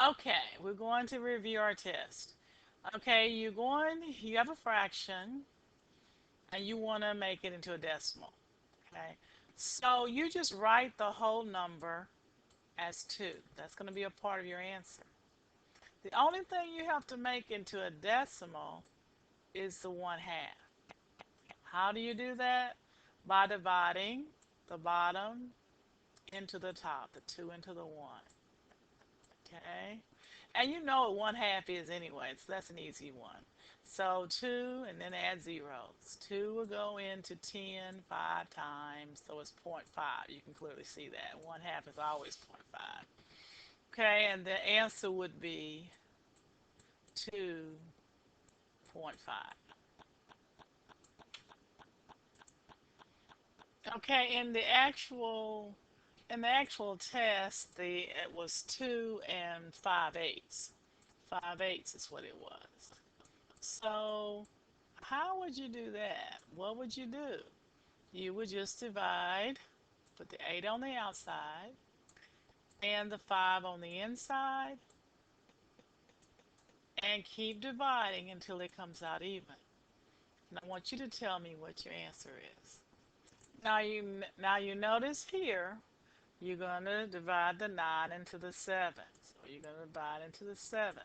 Okay, we're going to review our test. Okay, you have a fraction and you want to make it into a decimal. Okay, so you just write the whole number as 2. That's going to be a part of your answer. The only thing you have to make into a decimal is the 1/2. How do you do that? By dividing the bottom into the top, the 2 into the 1. Okay? And you know what 1/2 is anyway, so that's an easy one. So 2 and then add zeros. 2 will go into 10 5 times, so it's 0.5. You can clearly see that. 1/2 is always 0.5. Okay, and the answer would be 2.5. Okay, in the actual test, it was 2 and 5/8. 5/8 is what it was. So how would you do that? What would you do? You would just divide, put the 8 on the outside and the 5 on the inside, and keep dividing until it comes out even. And I want you to tell me what your answer is. Now you notice here, you're going to divide the 9 into the 7. So you're going to divide into the 7.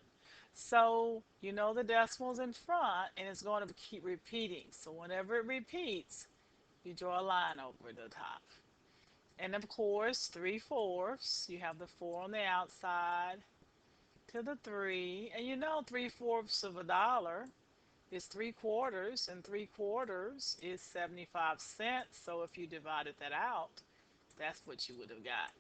So you know the decimals in front, and it's going to keep repeating. So whenever it repeats, you draw a line over the top. And of course, 3/4, you have the 4 on the outside to the 3. And you know 3/4 of a dollar is 3/4, and 3/4 is 75 cents. So if you divided that out, that's what you would have got.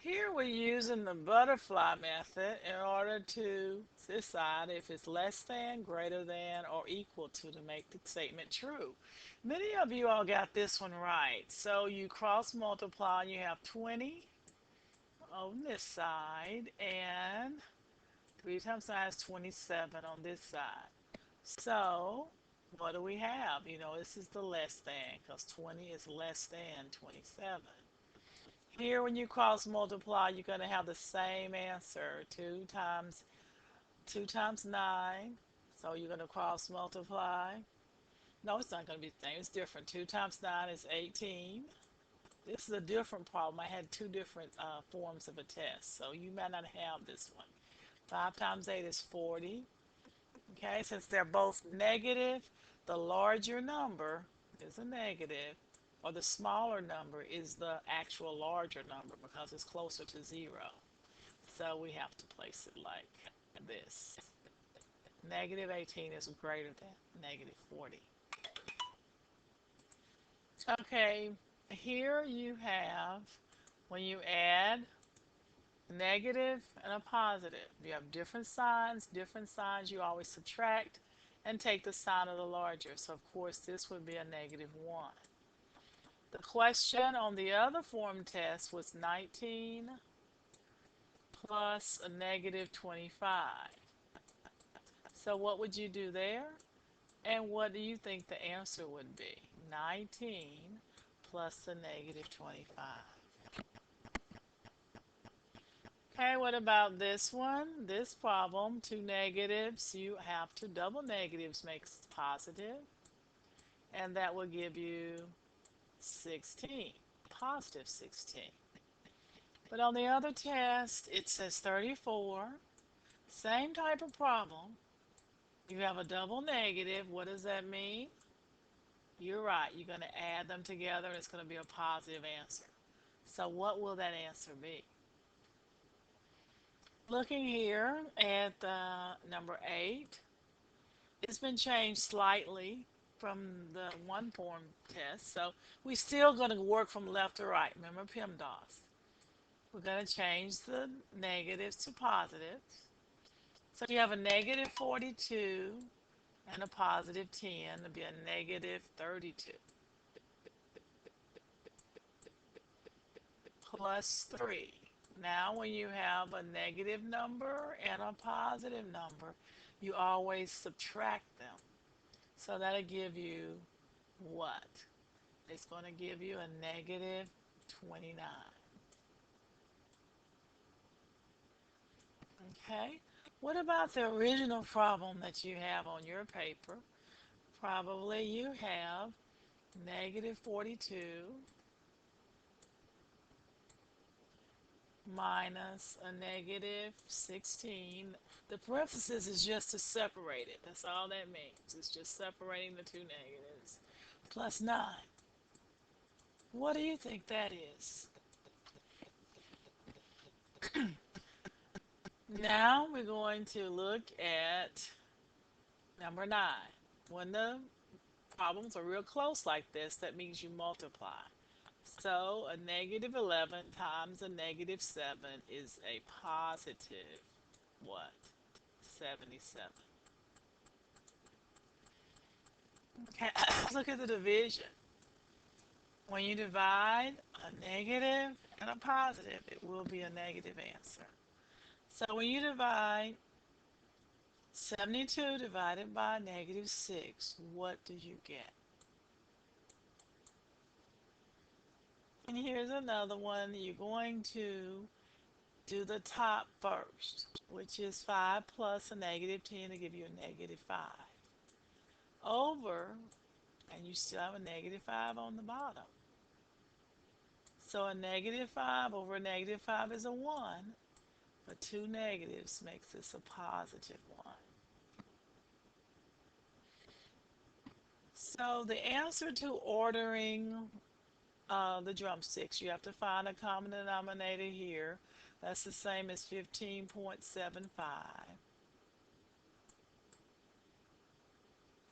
Here we're using the butterfly method in order to decide if it's less than, greater than, or equal to make the statement true. Many of you all got this one right. So you cross multiply, you have 20 on this side, and 3 times 9 is 27 on this side. So what do we have? You know, this is the less than, because 20 is less than 27. Here, when you cross multiply, you're going to have the same answer. 2 times 9. So you're going to cross multiply. No, it's not going to be the same. It's different. 2 times 9 is 18. This is a different problem. I had two different forms of a test, so you might not have this one. 5 times 8 is 40. Okay, since they're both negative, the larger number is a negative, or the smaller number is the actual larger number because it's closer to 0. So we have to place it like this. Negative 18 is greater than negative 40. Okay, here you have, when you add negative and a positive, you have different signs you always subtract and take the sign of the larger. So of course this would be a -1. The question on the other form test was 19 plus a -25. So what would you do there? And what do you think the answer would be? 19 plus a -25. Okay, what about this one? This problem, two negatives, you have to double negatives makes positive, and that will give you 16, positive 16. But on the other test, it says 34, same type of problem. You have a double negative. What does that mean? You're right. You're going to add them together, and it's going to be a positive answer. So what will that answer be? Looking here at number 8, it's been changed slightly from the one form test. So we're still going to work from left to right. Remember PEMDAS. We're going to change the negatives to positives. So you have a -42 and a +10. It'll be a -32 plus 3. Now when you have a negative number and a positive number, you always subtract them. So that'll give you what? It's going to give you a -29. Okay. What about the original problem that you have on your paper? Probably you have negative 42 minus a negative 16. The parenthesis is just to separate it. That's all that means. It's just separating the two negatives. Plus 9. What do you think that is? Now we're going to look at number 9. When the problems are real close like this, that means you multiply. So a negative 11 times a negative 7 is a positive what? 77. Okay, look at the division. When you divide a negative and a positive, it will be a negative answer. So when you divide 72 divided by negative 6, what do you get? And here's another one. You're going to do the top first, which is 5 plus a negative 10 to give you a negative 5. Over, and you still have a negative 5 on the bottom. So a negative 5 over a negative 5 is a 1, but two negatives makes this a positive 1. So the answer to ordering the drumsticks, you have to find a common denominator here. That's the same as 15.75.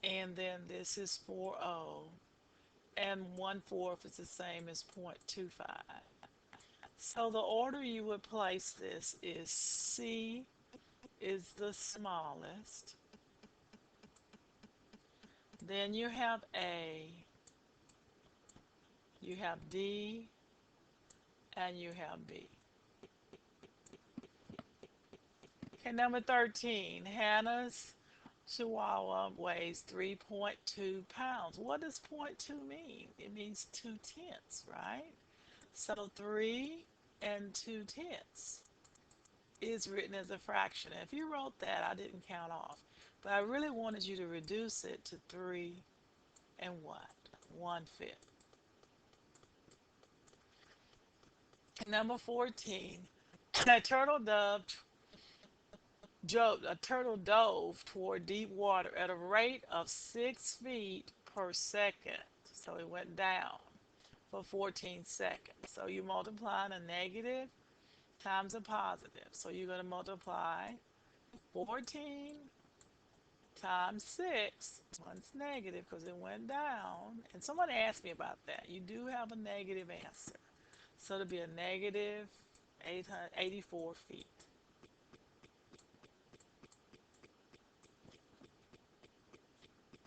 And then this is 4/0. And 1/4 is the same as 0.25. So the order you would place this is C is the smallest. Then you have A, you have D, and you have B. Okay, number 13. Hannah's Chihuahua weighs 3.2 pounds. What does .2 mean? It means 2/10, right? So 3 and 2/10 is written as a fraction. If you wrote that, I didn't count off. But I really wanted you to reduce it to 3 and what? 1/5. Number 14. A turtle dove toward deep water at a rate of 6 feet per second. So it went down for 14 seconds. So you multiply a negative times a positive. So you're going to multiply 14 times 6. One's negative because it went down. And someone asked me about that. You do have a negative answer. So it'll be a negative 84 feet.